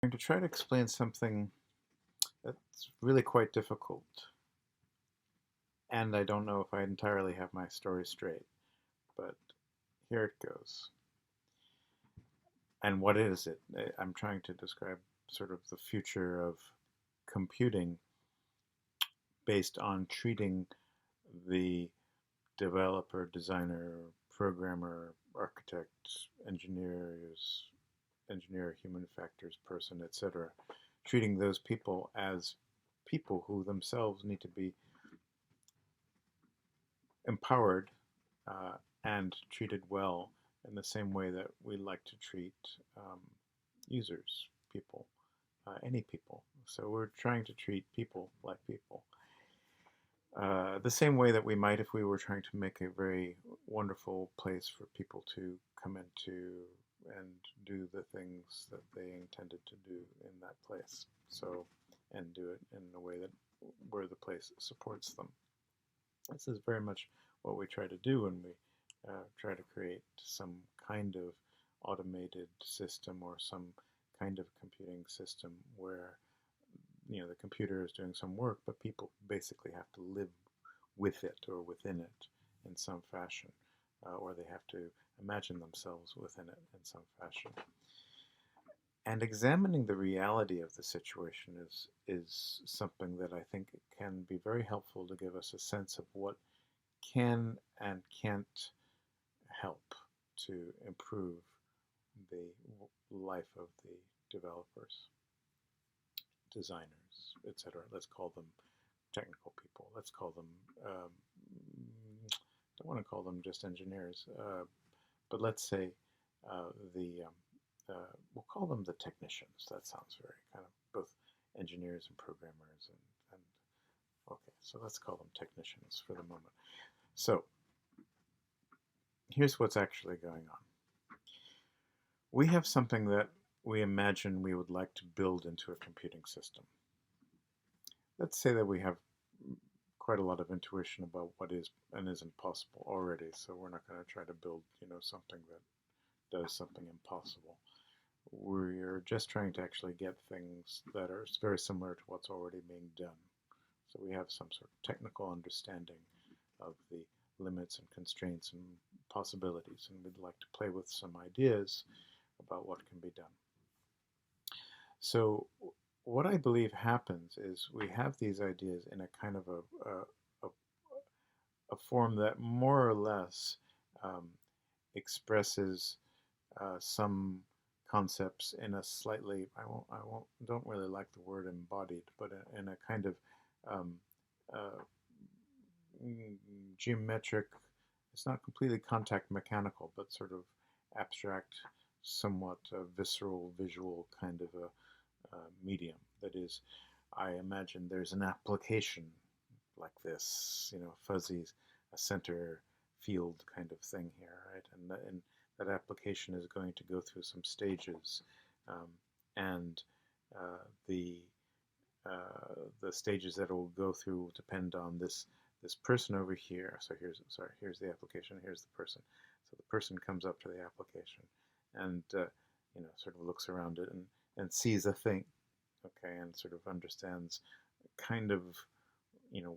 Going to try to explain something that's really quite difficult, and I don't know if I entirely have my story straight, but here it goes. And what is it? I'm trying to describe sort of the future of computing based on treating the developer, designer, programmer, architect, engineers, engineer, human factors person, etc., treating those people as people who themselves need to be empowered and treated well in the same way that we like to treat um, users, people, any people. So we're trying to treat people like people. The same way that we might if we were trying to make a very wonderful place for people to come into and do the things that they intended to do in that place. So, and do it in a way that where the place supports them. This is very much what we try to do when we try to create some kind of automated system or some kind of computing system where the computer is doing some work, but people basically have to live with it or within it in some fashion, or they have to imagine themselves within it in some fashion. And examining the reality of the situation is something that I think can be very helpful to give us a sense of what can and can't help to improve the life of the developers, designers, etc. Let's call them technical people. Let's call them, don't want to call them just engineers, but let's say we'll call them the technicians. That sounds very kind of both engineers and programmers and okay, so let's call them technicians for the moment. So here's what's actually going on. We have something that we imagine we would like to build into a computing system. Let's say that we have quite a lot of intuition about what is and isn't possible already, so we're not going to try to build, something that does something impossible. We're just trying to actually get things that are very similar to what's already being done. So we have some sort of technical understanding of the limits and constraints and possibilities, and we'd like to play with some ideas about what can be done. So what I believe happens is we have these ideas in a kind of a form that more or less um, expresses some concepts in a slightly don't really like the word embodied, but in a kind of um, uh, geometric. It's not completely contact mechanical, but sort of abstract, somewhat visceral, visual kind of a medium. That is, I imagine there's an application like this, fuzzy, a center field kind of thing here, right? And that application is going to go through some stages, and uh, the the stages that it will go through will depend on this person over here. So here's the application. Here's the person. So the person comes up to the application, and sort of looks around it and sees a thing, okay, and sort of understands kind of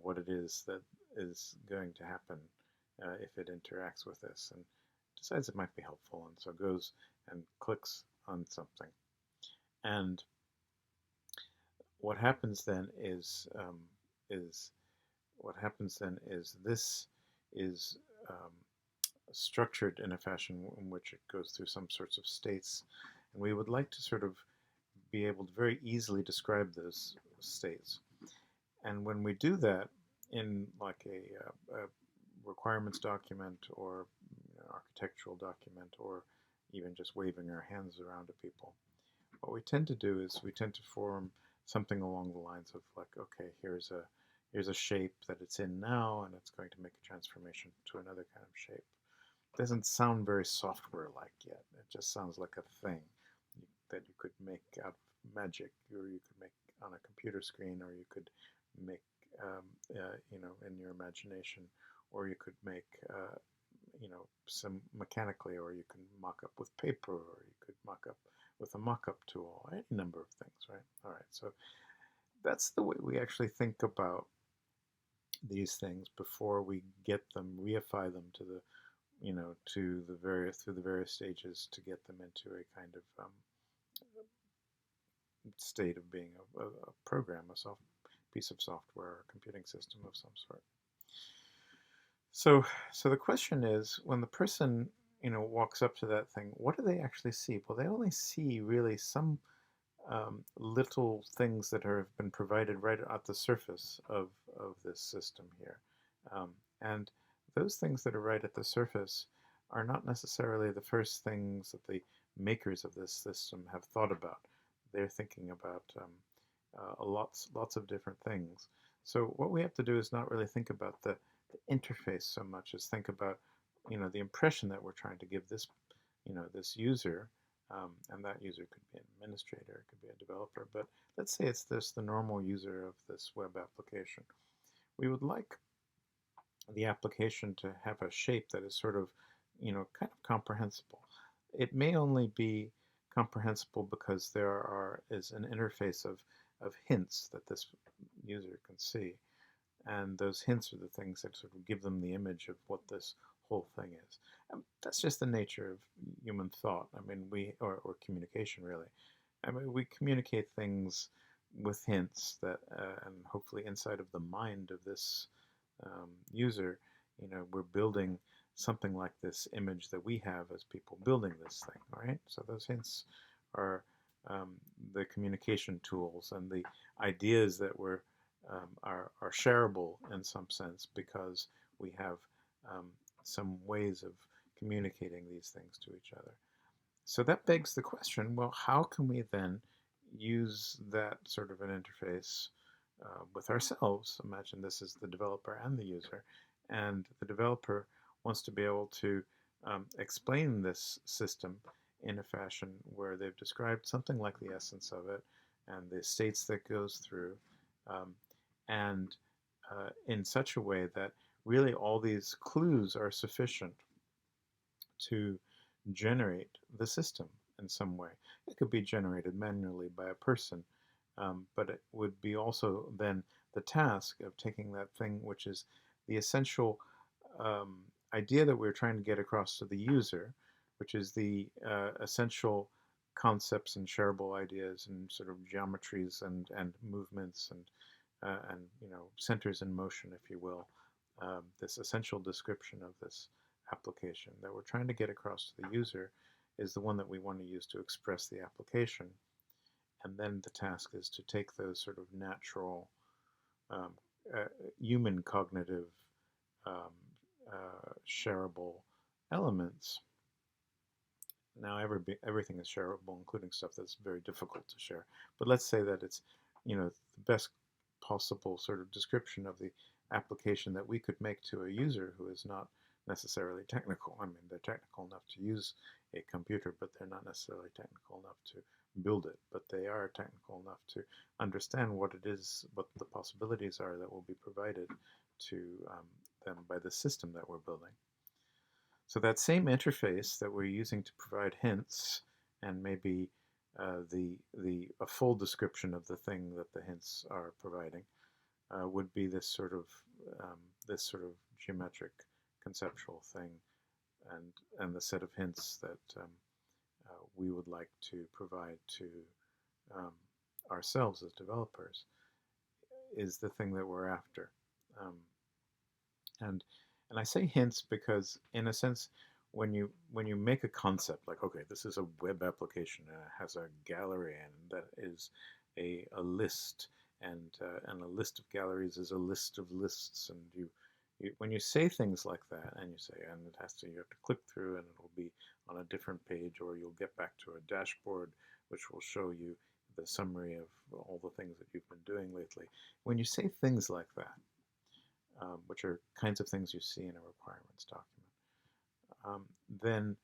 what it is that is going to happen if it interacts with this, and decides it might be helpful, and so goes and clicks on something. And what happens then is what happens then is this is structured in a fashion in which it goes through some sorts of states, and we would like to sort of be able to very easily describe those states. And when we do that in like a requirements document or architectural document or even just waving our hands around to people, what we tend to do is we tend to form something along the lines of like, okay, here's a shape that it's in now, and it's going to make a transformation to another kind of shape. It doesn't sound very software-like yet. It just sounds like a thing that you could make out of magic, or you could make on a computer screen, or you could make, in your imagination, or you could make, some mechanically, or you can mock up with paper, or you could mock up with a mock-up tool, any number of things, right? All right, so that's the way we actually think about these things before we get them, reify them to the, to the various through the various stages to get them into a kind of state of being a program, piece of software, or a computing system of some sort. So the question is, when the person walks up to that thing, what do they actually see? Well, they only see really some little things that have been provided right at the surface of this system here. And those things that are right at the surface are not necessarily the first things that the makers of this system have thought about. They're thinking about lots of different things. So what we have to do is not really think about the interface so much as think about the impression that we're trying to give this user, and that user could be an administrator, it could be a developer, but let's say it's the normal user of this web application. We would like the application to have a shape that is sort of, kind of comprehensible. It may only be comprehensible because is an interface of hints that this user can see. And those hints are the things that sort of give them the image of what this whole thing is. And that's just the nature of human thought. I mean, or communication really. I mean, we communicate things with hints that, and hopefully inside of the mind of this user, we're building something like this image that we have as people building this thing, right? So those hints are the communication tools and the ideas that are shareable in some sense because we have some ways of communicating these things to each other. So that begs the question, well, how can we then use that sort of an interface with ourselves? Imagine this is the developer and the user, and the developer wants to be able to explain this system in a fashion where they've described something like the essence of it and the states that goes through, and in such a way that really all these clues are sufficient to generate the system in some way. It could be generated manually by a person, but it would be also then the task of taking that thing, which is the essential idea that we're trying to get across to the user, which is the essential concepts and shareable ideas and sort of geometries and movements and centers in motion, if you will. This essential description of this application that we're trying to get across to the user is the one that we want to use to express the application. And then the task is to take those sort of natural um, human cognitive um, shareable elements. Now everything is shareable, including stuff that's very difficult to share. But let's say that it's the best possible sort of description of the application that we could make to a user who is not necessarily technical. I mean, they're technical enough to use a computer, but they're not necessarily technical enough to build it. But they are technical enough to understand what it is, what the possibilities are that will be provided to them by the system that we're building. So that same interface that we're using to provide hints and maybe a full description of the thing that the hints are providing would be this sort of geometric conceptual thing, and the set of hints that we would like to provide to um, ourselves as developers is the thing that we're after. Um, and I say hints because, in a sense, when you make a concept like, okay, this is a web application and it has a gallery and that is a list, and a list of galleries is a list of lists, and when you say things like that, and you say, and you have to click through and it'll be on a different page, or you'll get back to a dashboard which will show you the summary of all the things that you've been doing lately. When you say things like that, which are kinds of things you see in a requirements document, then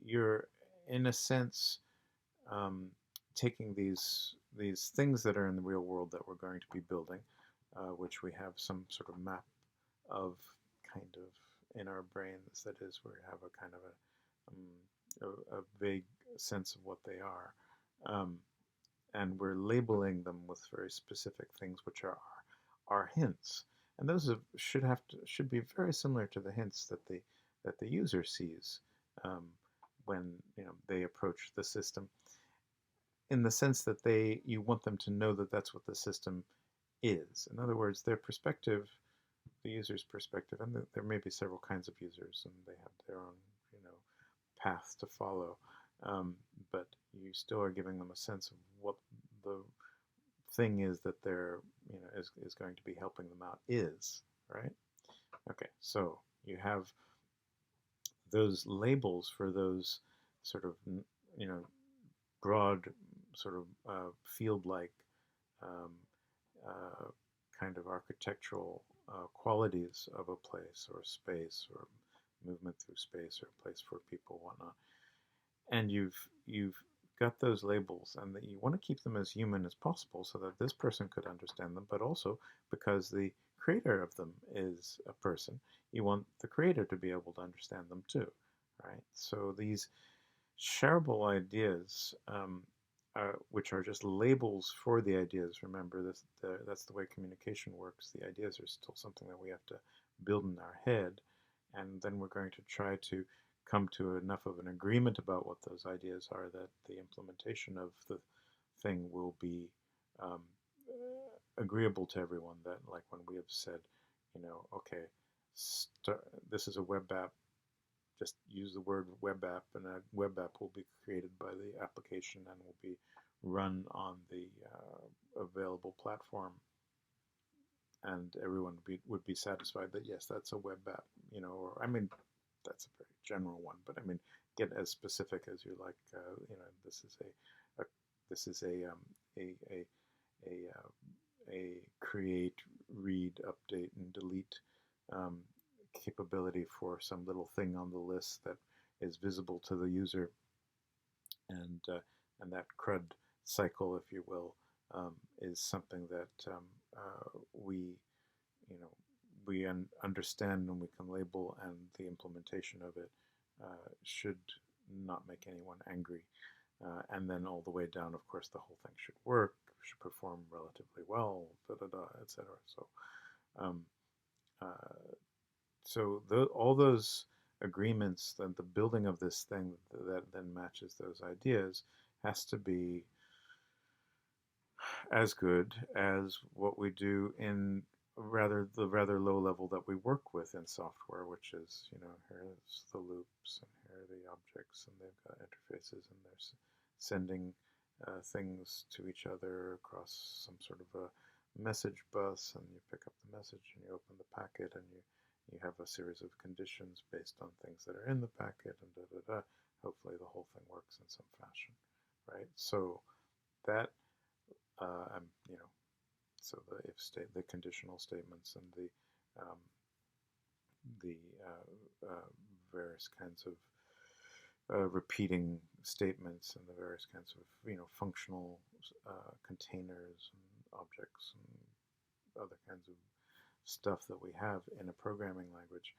you're, in a sense, taking these things that are in the real world that we're going to be building, which we have some sort of map of kind of in our brains. That is, we have a kind of a vague sense of what they are. Um, and we're labeling them with very specific things, which are our hints. And those should be very similar to the hints that the user sees um, when they approach the system, in the sense that you want them to know that that's what the system is. In other words, their perspective, the user's perspective, and there may be several kinds of users, and they have their own path to follow. But you still are giving them a sense of what the thing is that they're is going to be helping them out is, right? Okay, so you have those labels for those sort of you know broad sort of field-like um, uh, kind of architectural qualities of a place or space or movement through space or a place for people, whatnot. And you've got those labels, and that you want to keep them as human as possible, so that this person could understand them, but also because the creator of them is a person, you want the creator to be able to understand them too, right? So these shareable ideas, which are just labels for the ideas. Remember, that's the way communication works. The ideas are still something that we have to build in our head, and then we're going to try to come to enough of an agreement about what those ideas are that the implementation of the thing will be um, agreeable to everyone. That, like when we have said, okay, this is a web app, just use the word web app, and a web app will be created by the application and will be run on the available platform, and everyone would be satisfied that yes, that's a web app, or I mean, that's a very general one, but I mean, get as specific as you like. This is a this is a create, read, update, and delete um, capability for some little thing on the list that is visible to the user, and that CRUD cycle, if you will, is something that we you know understand and we can label, and the implementation of it should not make anyone angry. And then all the way down, of course, the whole thing should work, should perform relatively well, etc. So, um, uh, all those agreements, that the building of this thing that then matches those ideas, has to be as good as what we do in the rather low level that we work with in software, which is, here's the loops and here are the objects, and they've got interfaces, and they're sending things to each other across some sort of a message bus, and you pick up the message and you open the packet, and you have a series of conditions based on things that are in the packet, and da da da. Hopefully the whole thing works in some fashion, right? So that I'm, so the if state, the conditional statements, and um, the various kinds of repeating statements, and the various kinds of functional containers and objects and other kinds of stuff that we have in a programming language,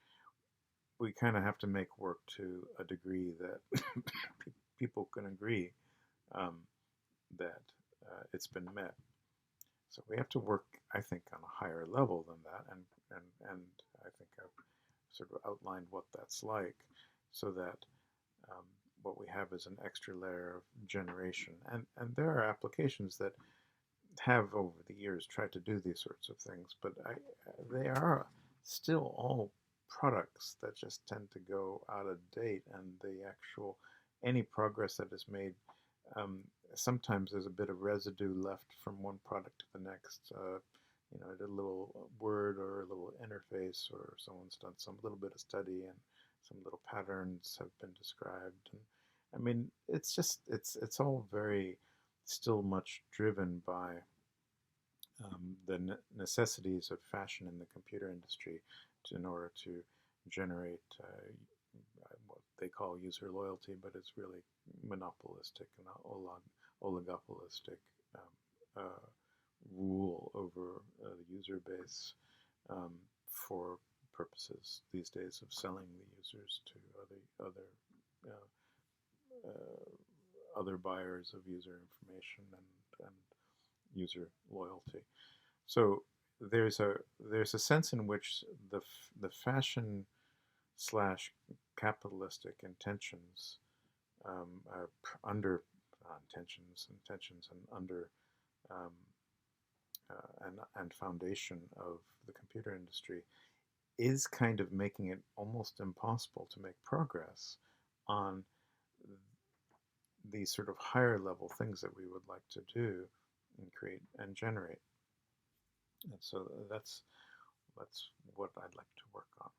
we kind of have to make work to a degree that people can agree um, that it's been met. So we have to work, I think, on a higher level than that, and I think I've sort of outlined what that's like, so that um, what we have is an extra layer of generation. And there are applications that have over the years tried to do these sorts of things, but they are still all products that just tend to go out of date, and any progress that is made, um, sometimes there's a bit of residue left from one product to the next. A little word or a little interface, or someone's done some little bit of study, and some little patterns have been described. And I mean, it's all very still much driven by the necessities of fashion in the computer industry, in order to generate what they call user loyalty, but it's really monopolistic and oligopolistic rule over the user base, for purposes these days of selling the users to other other buyers of user information and user loyalty. So there's a sense in which the fashion slash capitalistic intentions under intentions and under um, and foundation of the computer industry is kind of making it almost impossible to make progress on these sort of higher level things that we would like to do and create and generate. And so that's what I'd like to work on.